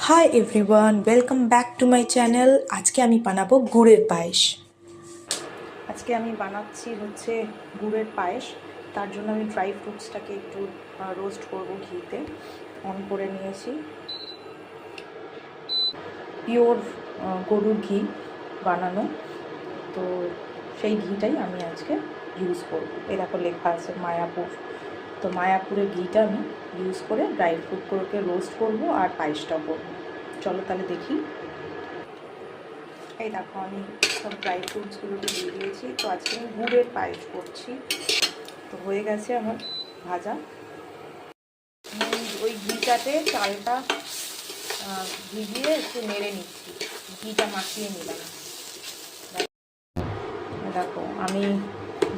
Hi everyone, welcome back to my channel. আজকে আমি বানাবো গুড়ের পায়েস। আজকে আমি বানাচ্ছি গুড়ের পায়েস। তার জন্য আমি ড্রাই ফ্রুটসটাকে একটু রোস্ট করব ঘিতে। অন করে নিয়েছি পিওর গরুর ঘি বানানো, তো সেই ঘিটাই আমি আজকে ইউজ করব। এই দেখো লেখা আছে মায়াপুর, তো মায়াপুরের ঘিটা আমি ইউজ করে ড্রাই ফ্রুটগুলোকে রোস্ট করব আর পায়েসটাও করবো। চলো তাহলে দেখি। এই দেখো আমি সব ড্রাই ফ্রুটসগুলোকে দিয়ে দিয়েছি। তো আজকে আমি গুড়ের পায়েস করছি। তো হয়ে গেছে আমার ভাজা। ওই ঘিটাতে চালটা ভিজিয়ে একটু নেড়ে নিচ্ছি, ঘিটা মাখিয়ে নিলাম। দেখো আমি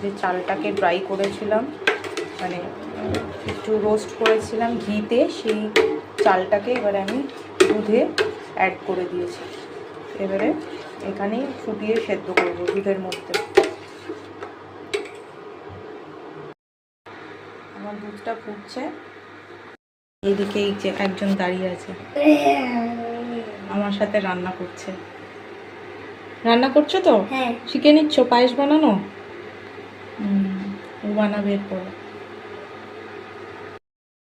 যে চালটাকে ড্রাই করেছিলাম, মানে একটু রোস্ট করেছিলাম ঘিতে, সেই চালটাকে এবারে আমি দুধে অ্যাড করে দিয়েছি। এবারে এখানে ফুটিয়ে সেদ্ধ করবো দুধের মধ্যে। আমার দুধটা ফুটছে, এইদিকে এই যে একজন দাঁড়িয়ে আছে আমার সাথে রান্না করছে। রান্না করছো তো? হ্যাঁ। শিখে নিচ্ছ পায়েস বানানো? ও বানাবে এরপর।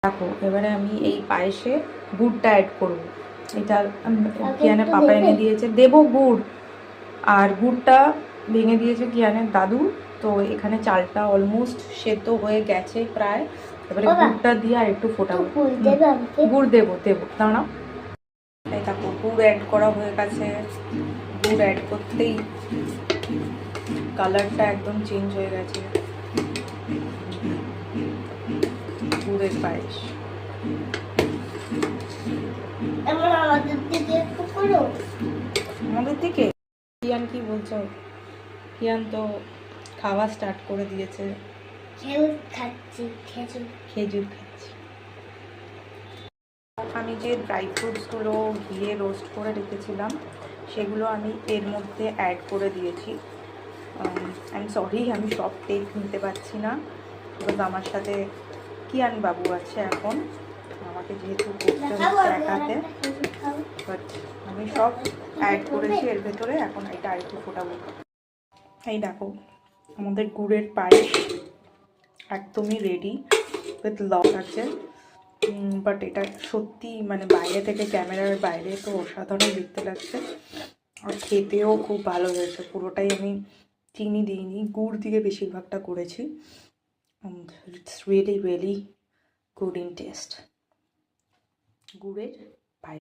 দেখো এবারে আমি এই পায়েসে গুড়টা অ্যাড করবো। এটা কিয়ানে পাপা এনে দিয়েছে, দেবো গুড়। আর গুড়টা ভেঙে দিয়েছে কিয়ানের দাদু। তো এখানে চালটা অলমোস্ট সেদ্ধ হয়ে গেছে প্রায়। এবারে গুড়টা দিয়ে আর একটু ফোটাবো। গুড় দেবো দাঁড়াও। এই দেখো গুড় অ্যাড করা হয়ে গেছে। গুড় অ্যাড করতেই কালারটা একদম চেঞ্জ হয়ে গেছে। গুড়ের পায়েস। আমাদের দিকে কিয়ান কি বলছো? কিয়ান তো খাওয়া স্টার্ট করে দিয়েছে। খেজুর খাচ্ছি। আমি যে ড্রাই ফ্রুটসগুলো ঘিয়ে রোস্ট করে রেখেছিলাম সেগুলো আমি এর মধ্যে অ্যাড করে দিয়েছি। আই এম সরি, আমি সব টেক নিতে পারছি না, বিকজ আমার সাথে কিয়ান বাবু আছে এখন, আমাকে যেহেতু করতে হচ্ছে একাতে। বাট আমি সব অ্যাড করেছি এর ভেতরে। এখন এটা আরেকটু ফোটাবো। এই দেখো আমাদের গুড়ের পায়েস একদমই রেডি, উইথ লক আছে। বাট এটা সত্যি মানে বাইরে থেকে, ক্যামেরার বাইরে তো অসাধারণ দেখতে লাগছে, আর খেতেও খুব ভালো হয়েছে। পুরোটাই আমি চিনি দিইনি, গুড় দিয়ে বেশিরভাগটা করেছি। It's really really good in test. গুড়ের